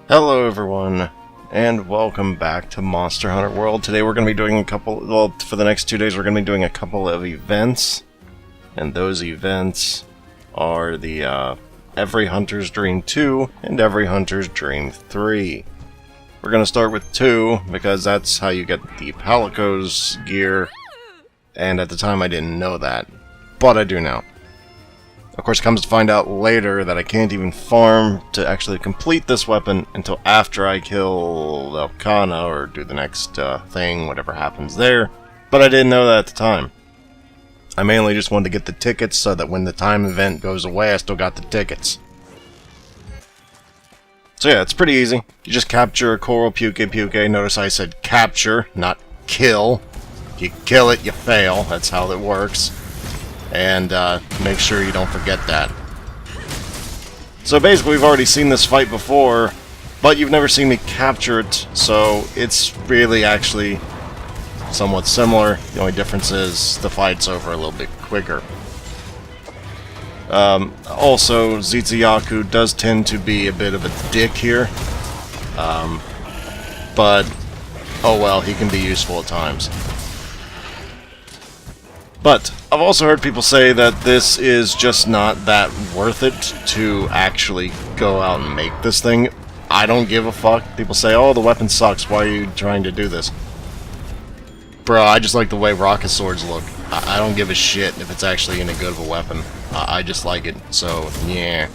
Hello everyone, and welcome back to Monster Hunter World. Today we're going to be doing for the next 2 days we're going to be doing a couple of events. And those events are the Every Hunter's Dream 2 and Every Hunter's Dream 3. We're going to start with 2, because that's how you get the Palico's gear. And at the time I didn't know that, but I do now. Of course, it comes to find out later that I can't even farm to actually complete this weapon until after I kill Elkana or do the next thing, whatever happens there. But I didn't know that at the time. I mainly just wanted to get the tickets so that when the time event goes away, I still got the tickets. So yeah, it's pretty easy. You just capture a Coral Puke Puke. Notice I said capture, not kill. If you kill it, you fail. That's how it works. And make sure you don't forget that. So basically we've already seen this fight before, but you've never seen me capture it, so it's really actually somewhat similar. The only difference is the fight's over a little bit quicker. Also, Zitsuyaku does tend to be a bit of a dick here, but oh well, he can be useful at times. But I've also heard people say that this is just not that worth it to actually go out and make this thing. I don't give a fuck. People say, oh, the weapon sucks, why are you trying to do this? Bro, I just like the way rocket swords look. I don't give a shit if it's actually any good of a weapon. I just like it, so yeah.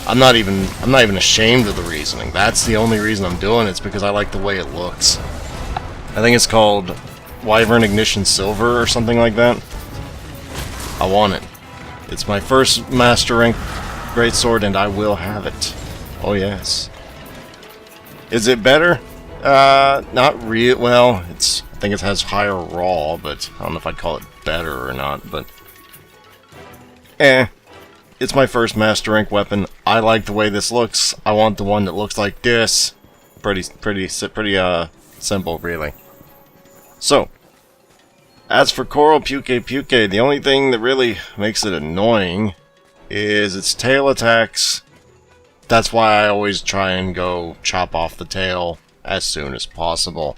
I'm not even ashamed of the reasoning. That's the only reason I'm doing it, it's because I like the way it looks. I think it's called Wyvern Ignition Silver or something like that. I want it. It's my first Master Rank Greatsword and I will have it. Oh yes. Is it better? Not real. Well, I think it has higher raw, but I don't know if I'd call it better or not, but it's my first Master Rank weapon. I like the way this looks. I want the one that looks like this. Pretty simple, really. So, as for Coral Puke Puke, the only thing that really makes it annoying is its tail attacks. That's why I always try and go chop off the tail as soon as possible.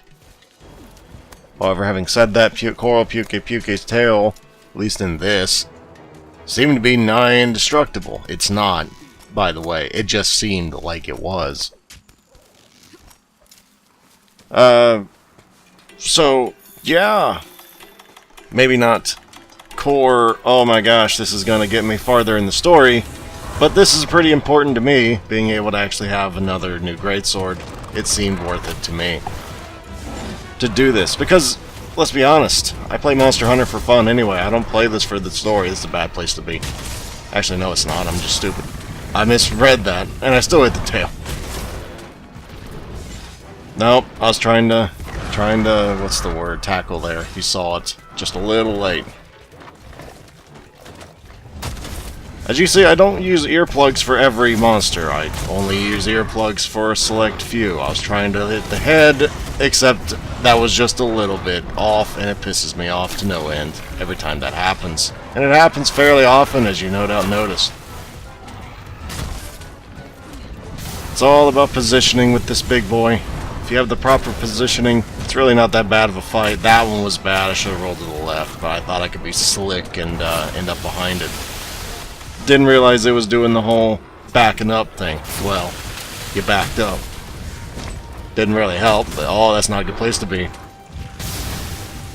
However, having said that, Coral Puke Puke's tail, at least in this, seemed to be nigh indestructible. It's not, by the way. It just seemed like it was. So, yeah. Maybe not core, oh my gosh, this is gonna get me farther in the story, but this is pretty important to me, being able to actually have another new greatsword. It seemed worth it to me to do this, because, let's be honest, I play Monster Hunter for fun anyway. I don't play this for the story. This is a bad place to be. Actually, no, it's not. I'm just stupid. I misread that, and I still hit the tail. Nope, I was trying to, what's the word, tackle there. You saw it. Just a little late. As you see, I don't use earplugs for every monster. I only use earplugs for a select few. I was trying to hit the head, except that was just a little bit off, and it pisses me off to no end every time that happens. And it happens fairly often, as you no doubt noticed. It's all about positioning with this big boy. If you have the proper positioning, it's really not that bad of a fight. That one was bad. I should have rolled to the left, but I thought I could be slick and end up behind it. Didn't realize it was doing the whole backing up thing. Well, you backed up. Didn't really help, but oh, that's not a good place to be.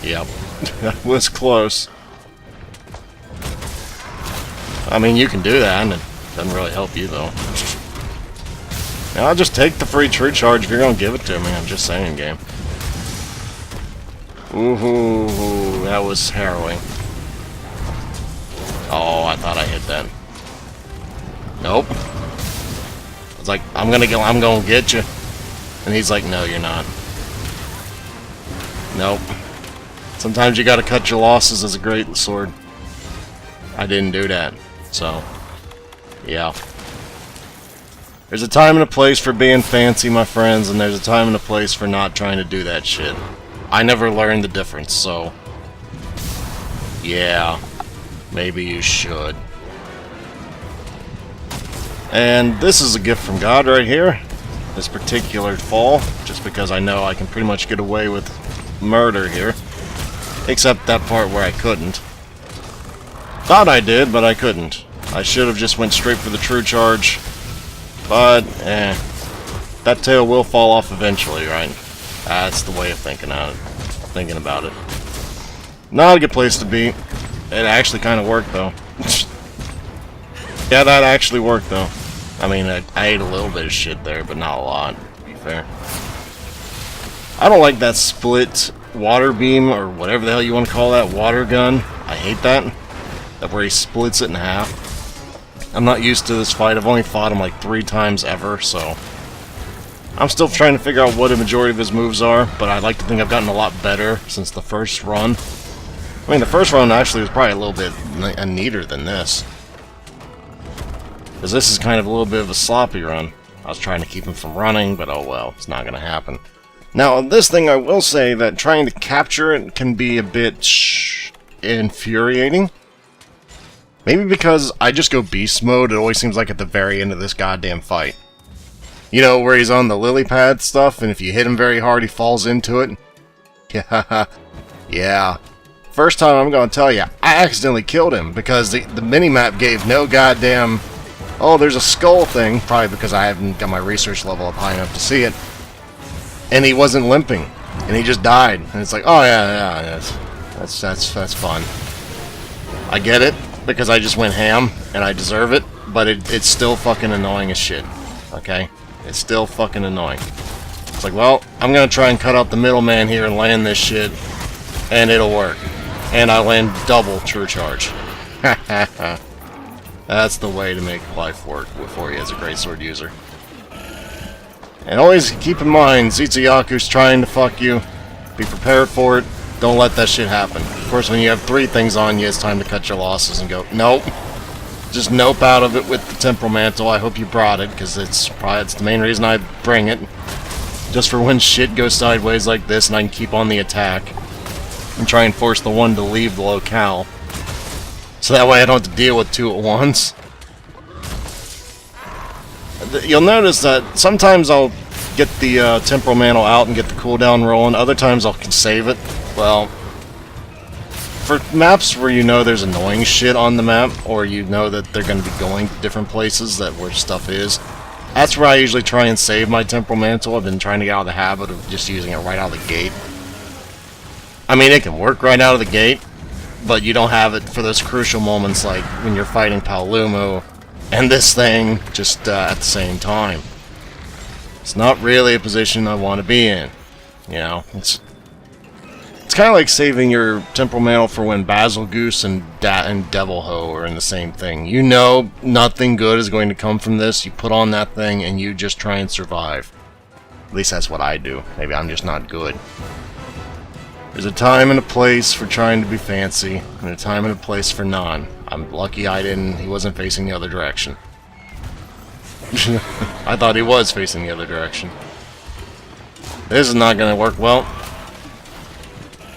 Yep, that was close. I mean, you can do that, and it doesn't really help you, though. Now, I'll just take the free true charge if you're gonna give it to me. I'm just saying, game. Ooh, that was harrowing. Oh, I thought I hit that. Nope. I was like, I'm gonna get you. And he's like, no, you're not. Nope. Sometimes you gotta cut your losses as a great sword. I didn't do that. So, yeah. There's a time and a place for being fancy, my friends, and there's a time and a place for not trying to do that shit. I never learned the difference, so yeah, maybe you should. And this is a gift from God right here. this particular fall, just because I know I can pretty much get away with murder here. Except that part where I couldn't. Thought I did, but I couldn't. I should have just went straight for the true charge. But, that tail will fall off eventually, right? That's the way of thinking about it. Not a good place to be. It actually kind of worked, though. Yeah, that actually worked, though. I mean, I ate a little bit of shit there, but not a lot, to be fair. I don't like that split water beam, or whatever the hell you want to call that, water gun. I hate that. That where he splits it in half. I'm not used to this fight. I've only fought him like 3 times ever, so... I'm still trying to figure out what a majority of his moves are, but I'd like to think I've gotten a lot better since the first run. I mean, the first run actually was probably a little bit neater than this. Because this is kind of a little bit of a sloppy run. I was trying to keep him from running, but oh well, it's not going to happen. Now, this thing I will say that trying to capture it can be a bit infuriating. Maybe because I just go beast mode, it always seems like at the very end of this goddamn fight. You know, where he's on the lily pad stuff, and if you hit him very hard, he falls into it. Yeah. Yeah. First time I'm going to tell you, I accidentally killed him because the mini-map gave no goddamn... Oh, there's a skull thing, probably because I haven't got my research level up high enough to see it. And he wasn't limping, and he just died. And it's like, oh yeah, that's fun. I get it, because I just went ham, and I deserve it, but it's still fucking annoying as shit. Okay? It's still fucking annoying. It's like, well, I'm gonna try and cut out the middleman here and land this shit, and it'll work. And I land double true charge. That's the way to make life work before you as a greatsword user. And always keep in mind, Zetsuyaku's trying to fuck you. Be prepared for it. Don't let that shit happen. Of course, when you have 3 things on you, it's time to cut your losses and go, nope. Just nope out of it with the temporal mantle. I hope you brought it, because it's the main reason I bring it. Just for when shit goes sideways like this and I can keep on the attack. And try and force the one to leave the locale. So that way I don't have to deal with 2 at once. You'll notice that sometimes I'll get the temporal mantle out and get the cooldown rolling. Other times I'll save it. Well, for maps where you know there's annoying shit on the map, or you know that they're going to be going to different places where stuff is, that's where I usually try and save my temporal mantle. I've been trying to get out of the habit of just using it right out of the gate. I mean, it can work right out of the gate, but you don't have it for those crucial moments like when you're fighting Paolumu and this thing just at the same time. It's not really a position I want to be in. You know, it's kind of like saving your temporal mantle for when Basil Goose and Devil Ho are in the same thing. You know nothing good is going to come from this. You put on that thing and you just try and survive. At least that's what I do. Maybe I'm just not good. There's a time and a place for trying to be fancy, and a time and a place for none. I'm lucky he wasn't facing the other direction. I thought he was facing the other direction. This is not going to work well.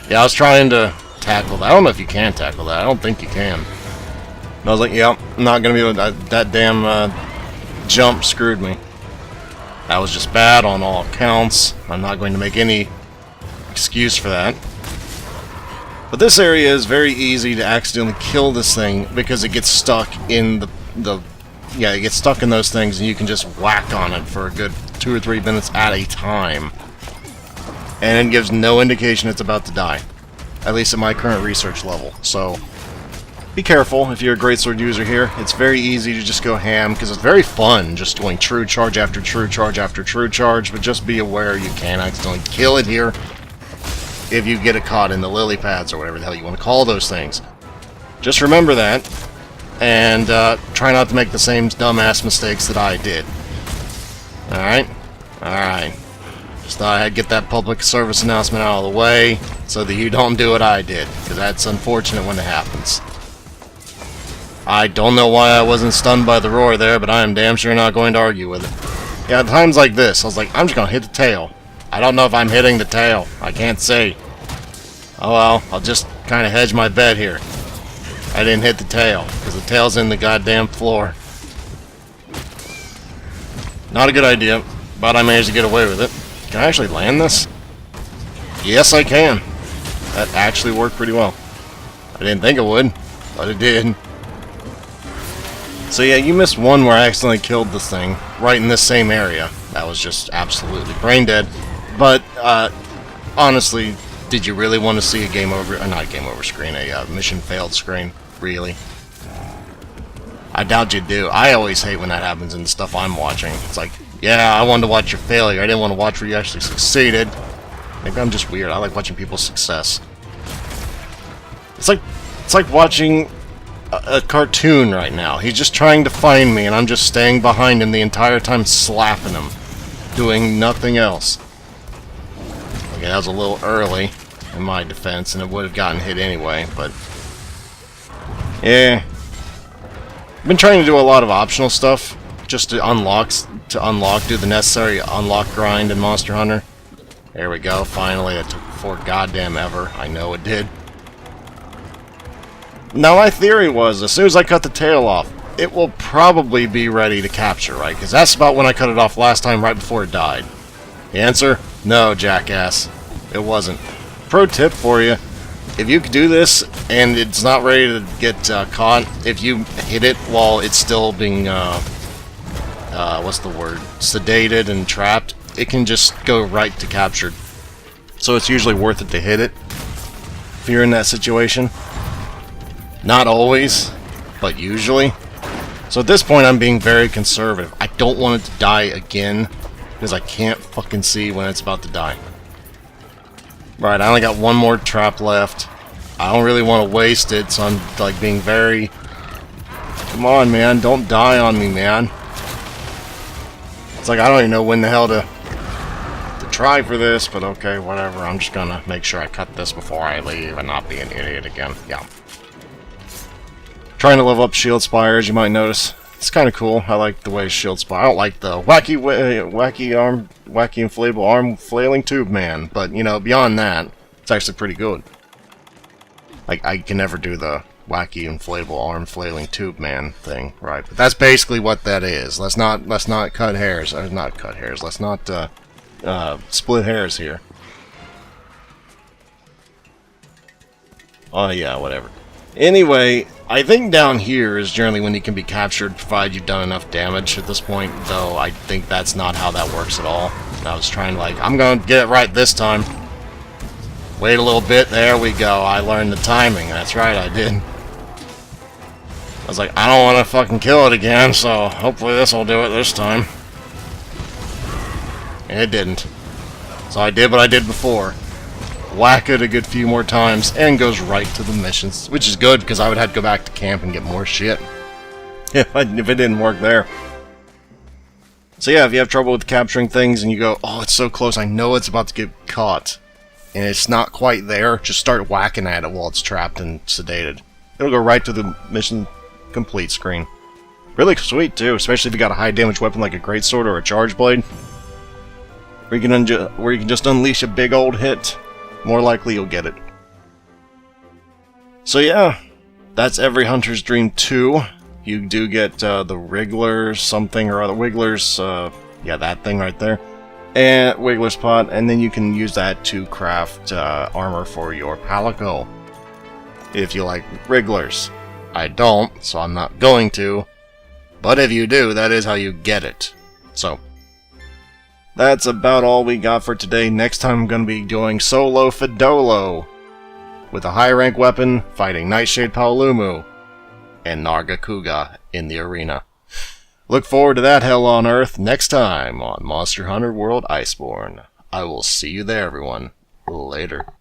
Yeah, I was trying to tackle that. I don't know if you can tackle that. I don't think you can. And I was like, yeah, I'm not going to be able to... That damn jump screwed me. That was just bad on all accounts. I'm not going to make any excuse for that. But this area is very easy to accidentally kill this thing because it gets stuck in it gets stuck in those things, and you can just whack on it for a good 2 or 3 minutes at a time. And it gives no indication it's about to die. At least at my current research level. So, be careful if you're a greatsword user here. It's very easy to just go ham, because it's very fun just going true charge after true charge after true charge, but just be aware you can accidentally kill it here if you get it caught in the lily pads or whatever the hell you want to call those things. Just remember that, and try not to make the same dumbass mistakes that I did. Alright? Alright. Just thought I'd get that public service announcement out of the way so that you don't do what I did, because that's unfortunate when it happens. I don't know why I wasn't stunned by the roar there, but I am damn sure not going to argue with it. Yeah, at times like this, I was like, I'm just going to hit the tail. I don't know if I'm hitting the tail. I can't say. Oh well, I'll just kind of hedge my bet here. I didn't hit the tail, because the tail's in the goddamn floor. Not a good idea. but I managed to get away with it. Can I actually land this? Yes, I can. That actually worked pretty well. I didn't think it would, but it did. So yeah, you missed one where I accidentally killed this thing right in this same area. That was just absolutely brain dead. But, honestly, did you really want to see a game over, not a game over screen, a mission failed screen? Really? I doubt you do. I always hate when that happens in the stuff I'm watching. It's like, yeah, I wanted to watch your failure. I didn't want to watch where you actually succeeded. Maybe I'm just weird. I like watching people's success. It's like watching a cartoon right now. He's just trying to find me, and I'm just staying behind him the entire time, slapping him, doing nothing else. Okay, that was a little early in my defense, and it would have gotten hit anyway, but yeah. I've been trying to do a lot of optional stuff just to unlock, do the necessary unlock grind in Monster Hunter. There we go, finally. It took 4 goddamn ever. I know it did. Now, my theory was, as soon as I cut the tail off, it will probably be ready to capture, right? Because that's about when I cut it off last time, right before it died. The answer? No, jackass. It wasn't. Pro tip for you. If you could do this, and it's not ready to get caught, if you hit it while it's still being, what's the word? Sedated and trapped, it can just go right to captured. So it's usually worth it to hit it if you're in that situation. Not always, but usually. So at this point, I'm being very conservative. I don't want it to die again, because I can't fucking see when it's about to die. Right, I only got one more trap left. I don't really want to waste it, so I'm like being very... Come on, man, don't die on me, man. It's like I don't even know when the hell to try for this, but okay, whatever. I'm just gonna make sure I cut this before I leave and not be an idiot again. Yeah. Trying to level up Shield Spire, as you might notice. It's kind of cool. I like the way Shield Spire. I don't like the wacky inflatable arm flailing tube man, but you know, beyond that, it's actually pretty good. Like I can never do the wacky inflatable arm flailing tube man thing, right? But that's basically what that is. Let's not cut hairs. Not cut hairs. Let's not split hairs here. Oh yeah, whatever. Anyway, I think down here is generally when you can be captured, provided you've done enough damage at this point, though I think that's not how that works at all. I was trying to, like, I'm gonna get it right this time. Wait a little bit, there we go. I learned the timing. That's right, I did. I was like, I don't want to fucking kill it again, so hopefully this will do it this time. And it didn't. So I did what I did before. Whack it a good few more times, and goes right to the missions, which is good, because I would have to go back to camp and get more shit if it didn't work there. So yeah, if you have trouble with capturing things, and you go, oh, it's so close, I know it's about to get caught, and it's not quite there, just start whacking at it while it's trapped and sedated. It'll go right to the mission complete screen. Really sweet, too, especially if you got a high damage weapon like a greatsword or a charge blade, where you can just unleash a big old hit. More likely you'll get it. So yeah, that's Every Hunter's Dream 2. You do get the Wriggler something or other. Wigglers, yeah, that thing right there. And Wiggler's Pot, and then you can use that to craft armor for your Palico. If you like Wrigglers. I don't, so I'm not going to. But if you do, that is how you get it. So, that's about all we got for today. Next time I'm going to be doing Solo Fidolo with a high rank weapon fighting Nightshade Paolumu and Nargacuga in the arena. Look forward to that hell on earth next time on Monster Hunter World Iceborne. I will see you there, everyone. Later.